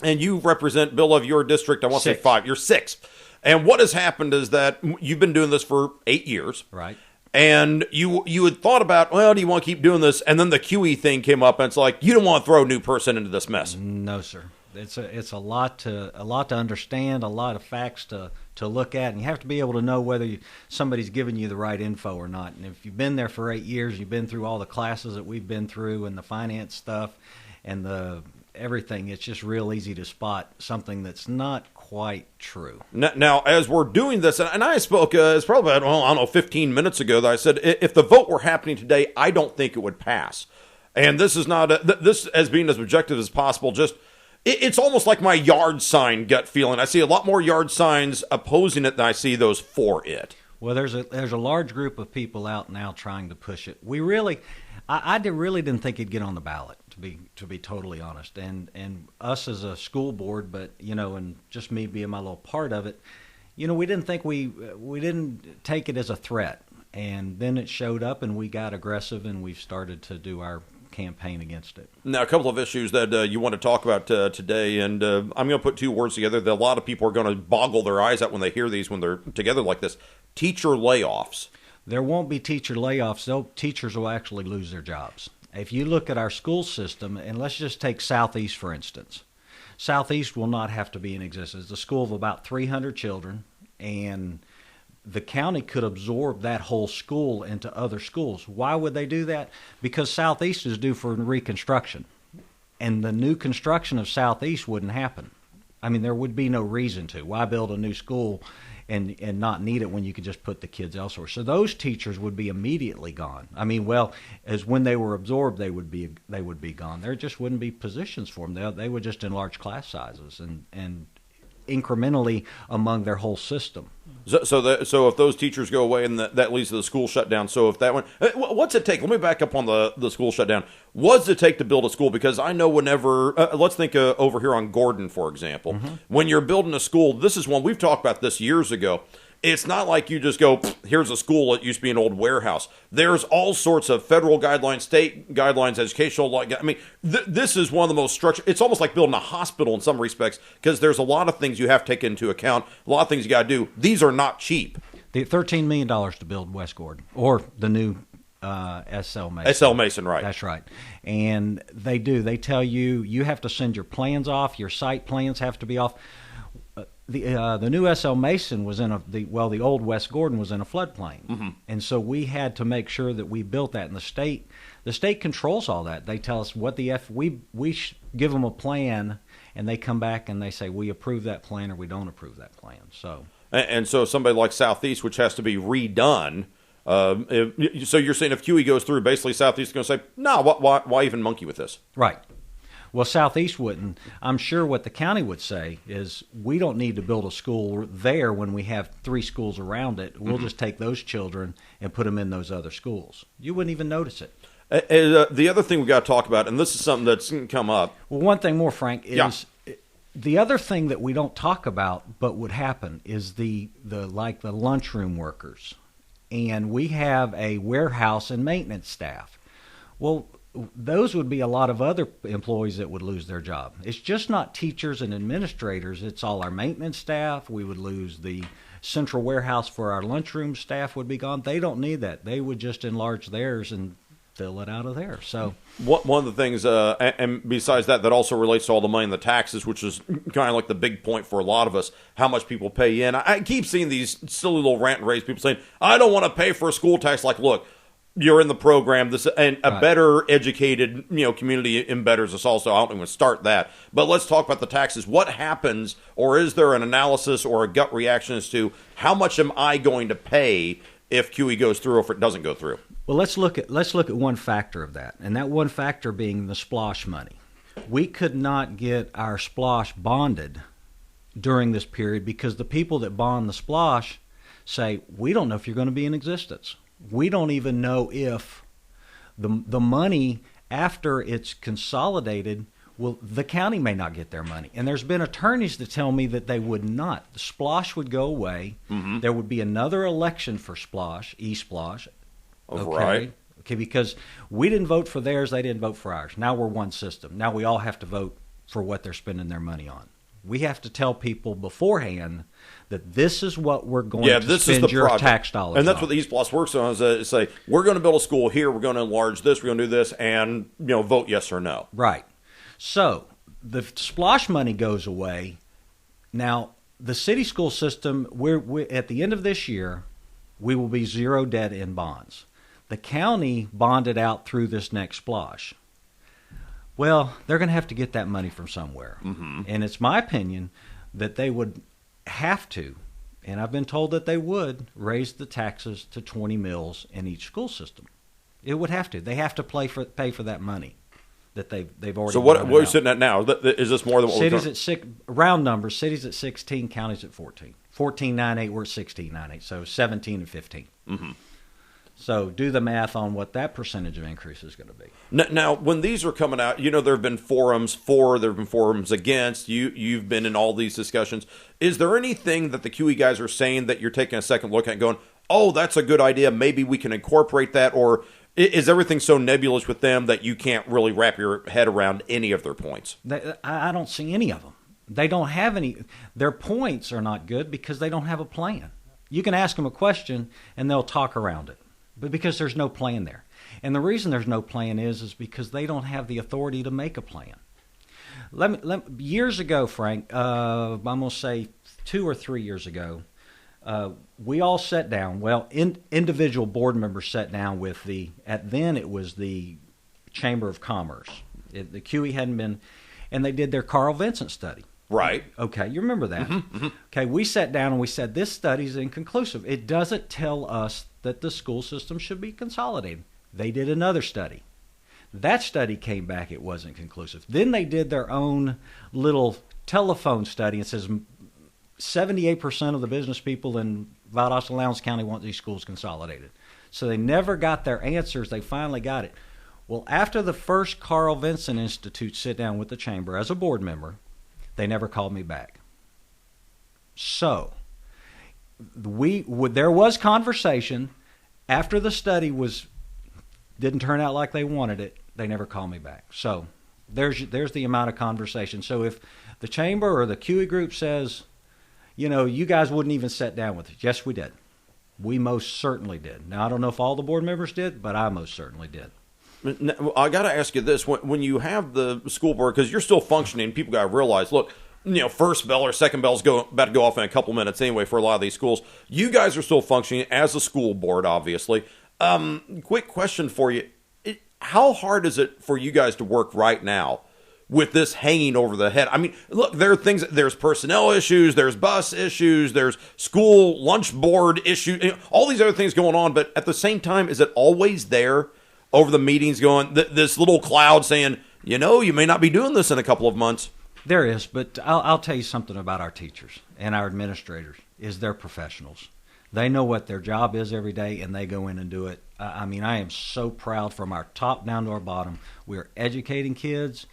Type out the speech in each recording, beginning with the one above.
and you represent, Bill, of your district, I want to say Six. 5. You're 6. And what has happened is that you've been doing this for 8 years. Right. And you had thought about, well, do you want to keep doing this? And then the QE thing came up, and it's like, you don't want to throw a new person into this mess. No, sir. It's a lot to understand, a lot of facts to look at, and you have to be able to know whether somebody's giving you the right info or not. And if you've been there for 8 years, you've been through all the classes that we've been through and the finance stuff and the everything, it's just real easy to spot something that's not quite true. Now, as we're doing this, and I spoke, it's probably about, well, I don't know, 15 minutes ago that I said, if the vote were happening today, I don't think it would pass. And this is not, this as being as objective as possible, just, it's almost like my yard sign gut feeling. I see a lot more yard signs opposing it than I see those for it. Well, there's a large group of people out now trying to push it. We really, really didn't think it'd get on the ballot, to be totally honest. And us as a school board, but and just me being my little part of it, we didn't think we didn't take it as a threat. And then it showed up, and we got aggressive, and we've started to do our campaign against it. Now, a couple of issues that you want to talk about today, and I'm going to put two words together that a lot of people are going to boggle their eyes at when they hear these when they're together like this: teacher layoffs. There won't be teacher layoffs. Teachers will actually lose their jobs. If you look at our school system, and let's just take Southeast, for instance. Southeast will not have to be in existence. It's a school of about 300 children, and the county could absorb that whole school into other schools. Why would they do that? Because Southeast is due for reconstruction, and the new construction of Southeast wouldn't happen. I mean, there would be no reason to. Why build a new school and not need it when you could just put the kids elsewhere? So those teachers would be immediately gone. I mean, well, as when they were absorbed, they would be gone. There just wouldn't be positions for them. They would just enlarge class sizes and incrementally among their whole system. So if those teachers go away and that leads to the school shutdown, so if that one, what's it take? Let me back up on the school shutdown. What's it take to build a school? Because I know whenever, let's think over here on Gordon, for example, when you're building a school, this is one, we've talked about this years ago. It's not like you just go, here's a school that used to be an old warehouse. There's all sorts of federal guidelines, state guidelines, educational law. I mean, this is one of the most structured. It's almost like building a hospital in some respects because there's a lot of things you have to take into account, a lot of things you got to do. These are not cheap. The $13 million to build West Gordon, or the new S.L. Mason. S.L. Mason, right. That's right. And they do. They tell you have to send your plans off. Your site plans have to be off. The new S.L. Mason was in the old West Gordon was in a floodplain, and so we had to make sure that we built that. And the state controls all that. They tell us what we give them a plan, and they come back and they say we approve that plan or we don't approve that plan. So so somebody like Southeast, which has to be redone. So you're saying if QE goes through, basically Southeast is going to say, no, why even monkey with this? Right. Well, Southeast wouldn't. I'm sure what the county would say is we don't need to build a school there when we have 3 schools around it. We'll just take those children and put them in those other schools. You wouldn't even notice it. The other thing we got to talk about, and this is something that's come up. Well, one thing more, Frank, is the other thing that we don't talk about but would happen is the lunchroom workers. And we have a warehouse and maintenance staff. Well, those would be a lot of other employees that would lose their job. It's just not teachers and administrators. It's all our maintenance staff. We would lose the central warehouse for our lunchroom staff would be gone. They don't need that. They would just enlarge theirs and fill it out of there. So one of the things, and besides that also relates to all the money in the taxes, which is kind of like the big point for a lot of us, how much people pay in. I keep seeing these silly little rant and raves, people saying, I don't want to pay for a school tax. Like, look, you're in the program. And a better educated, community embetters us also. I don't even start that. But let's talk about the taxes. What happens, or is there an analysis or a gut reaction as to how much am I going to pay if QE goes through or if it doesn't go through? Well, let's look at one factor of that, and that one factor being the SPLOST money. We could not get our SPLOST bonded during this period because the people that bond the SPLOST say, we don't know if you're going to be in existence. We don't even know if the money, after it's consolidated, the county may not get their money. And there's been attorneys that tell me that they would not. The SPLOST would go away. There would be another election for SPLOST, eSPLOST. Right. Okay, because we didn't vote for theirs, they didn't vote for ours. Now we're one system. Now we all have to vote for what they're spending their money on. We have to tell people beforehand that this is what we're going to spend your tax dollars on. And that's what the East Plus works on, is say, we're going to build a school here, we're going to enlarge this, we're going to do this, and vote yes or no. Right. So the SPLOST money goes away. Now, the city school system, we're at the end of this year, we will be zero debt in bonds. The county bonded out through this next SPLOST. Well, they're going to have to get that money from somewhere. Mm-hmm. And it's my opinion that they would have to, and I've been told that they would, raise the taxes to 20 mills in each school system. It would have to. They have to pay for that money that they've already. So what are we sitting at now? Is this more than what cities at six? Round numbers. Cities at 16, counties at 14. 14.98. We're at 16.98. So 17 and 15. Mm-hmm. So do the math on what that percentage of increase is going to be. Now, when these are coming out, there have been forums for, there have been forums against. You've been in all these discussions. Is there anything that the QE guys are saying that you're taking a second look at and going, oh, that's a good idea, maybe we can incorporate that? Or is everything so nebulous with them that you can't really wrap your head around any of their points? I don't see any of them. They don't have any. Their points are not good because they don't have a plan. You can ask them a question and they'll talk around it. But because there's no plan there. And the reason there's no plan is because they don't have the authority to make a plan. Years ago, Frank, I'm going to say 2 or 3 years ago, we all sat down. Well, individual board members sat down with then it was the Chamber of Commerce. The QE hadn't been, and they did their Carl Vincent study. Right. Okay, you remember that. Mm-hmm, mm-hmm. Okay, we sat down and we said, this study's inconclusive. It doesn't tell us that the school system should be consolidated. They did another study. That study came back, it wasn't conclusive. Then they did their own little telephone study and says 78% of the business people in Valdosta and Lowndes County want these schools consolidated. So they never got their answers. They finally got it. Well, after the first Carl Vincent Institute sit down with the chamber as a board member, they never called me back. So there was conversation after the study didn't turn out like they wanted it. They never called me back. So there's the amount of conversation. So if the chamber or the QE group says, you guys wouldn't even sit down with us. Yes, we did. We most certainly did. Now, I don't know if all the board members did, but I most certainly did. Now, I got to ask you this. When you have the school board, because you're still functioning, people got to realize, look, first bell or second bell's about to go off in a couple minutes anyway for a lot of these schools. You guys are still functioning as a school board, obviously. Quick question for you. How hard is it for you guys to work right now with this hanging over the head? I mean, look, there are things, there's personnel issues, there's bus issues, there's school lunch board issues, all these other things going on, but at the same time, is it always there over the meetings going, this little cloud saying, you may not be doing this in a couple of months? There is, but I'll tell you something about our teachers and our administrators, is they're professionals. They know what their job is every day, and they go in and do it. I am so proud from our top down to our bottom. We're educating kids.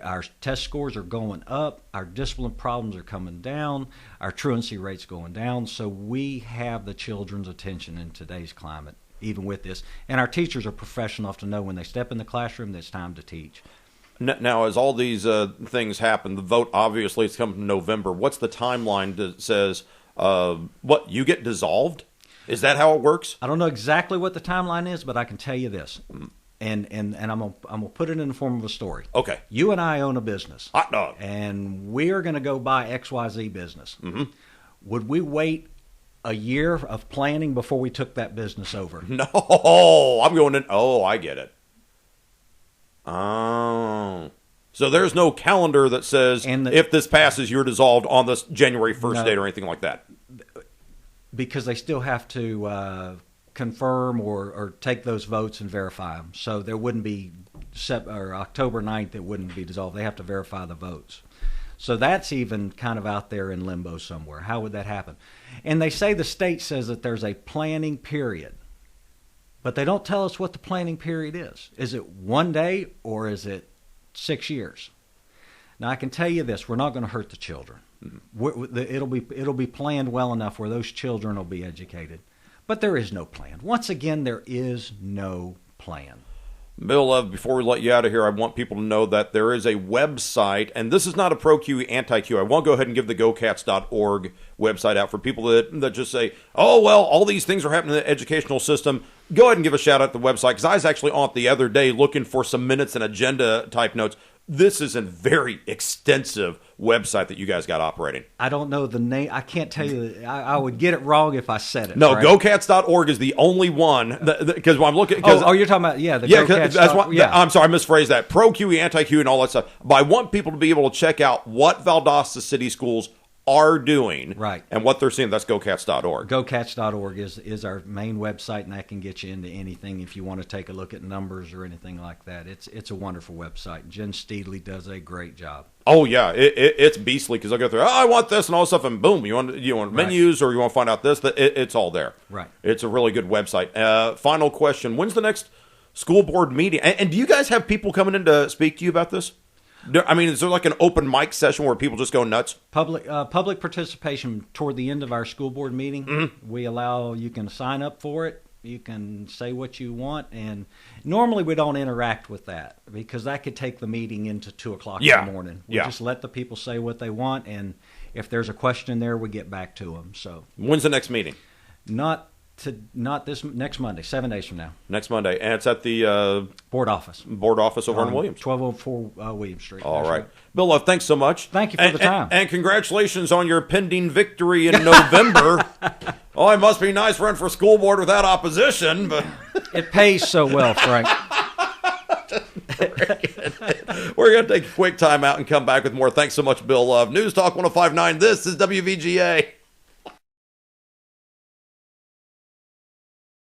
Our test scores are going up. Our discipline problems are coming down. Our truancy rate's going down. So we have the children's attention in today's climate, even with this. And our teachers are professional enough to know when they step in the classroom that it's time to teach. Now, as all these things happen, the vote, obviously, it's coming in November. What's the timeline that says, you get dissolved? Is that how it works? I don't know exactly what the timeline is, but I can tell you this. And I'm gonna put it in the form of a story. Okay. You and I own a business. Hot dog. And we're going to go buy XYZ business. Mm-hmm. Would we wait a year of planning before we took that business over? No, I'm going in. Oh, I get it. Oh. So there's no calendar that says if this passes, you're dissolved on this January 1st date or anything like that? Because they still have to confirm or take those votes and verify them. So there wouldn't be October 9th, it wouldn't be dissolved. They have to verify the votes. So that's even kind of out there in limbo somewhere. How would that happen? And they say the state says that there's a planning period. But they don't tell us what the planning period is. Is it 1 day or is it 6 years? Now, I can tell you this. We're not going to hurt the children. Mm-hmm. It'll be planned well enough where those children will be educated. But there is no plan. Once again, there is no plan. Bill, before we let you out of here, I want people to know that there is a website, and this is not a pro-Q, anti-Q. I won't go ahead and give the gocats.org website out for people that just say, oh, well, all these things are happening in the educational system. Go ahead and give a shout out to the website, because I was actually on it the other day looking for some minutes and agenda type notes. This is a very extensive website that you guys got operating. I don't know the name. I can't tell you. I would get it wrong if I said it. No, right? gocats.org is the only one, because when I'm looking... Oh, you're talking about, the GoCats. That's what, I'm sorry, I misphrased that. Pro-Q, anti-Q, and all that stuff. But I want people to be able to check out what Valdosta City Schools are doing, right, and what they're seeing. That's gocats.org. Gocats.org is our main website, and that can get you into anything if you want to take a look at numbers or anything like that. It's a wonderful website. Jen Steedley does a great job. Oh yeah, it's beastly, because I'll go through, I want this and all this stuff, and boom, you want menus, or you want to find out this, it's all there. Right. It's a really good website. Final question: when's the next school board meeting? And do you guys have people coming in to speak to you about this? I mean, is there like an open mic session where people just go nuts? Public participation toward the end of our school board meeting. Mm-hmm. We allow, you can sign up for it. You can say what you want, and normally we don't interact with that because that could take the meeting into 2 o'clock in the morning. We just let the people say what they want, and if there's a question there, we get back to them. So when's the next meeting? Not this next Monday, 7 days from now. Next Monday, and it's at the board office. Board office over on Williams, 1204 Williams Street. All right. Bill Love, thanks so much. Thank you for the time, and congratulations on your pending victory in November. Oh, it must be nice running for school board without opposition, but it pays so well, Frank. We're going to take a quick time out and come back with more. Thanks so much, Bill Love. News Talk 105.9. This is WVGA.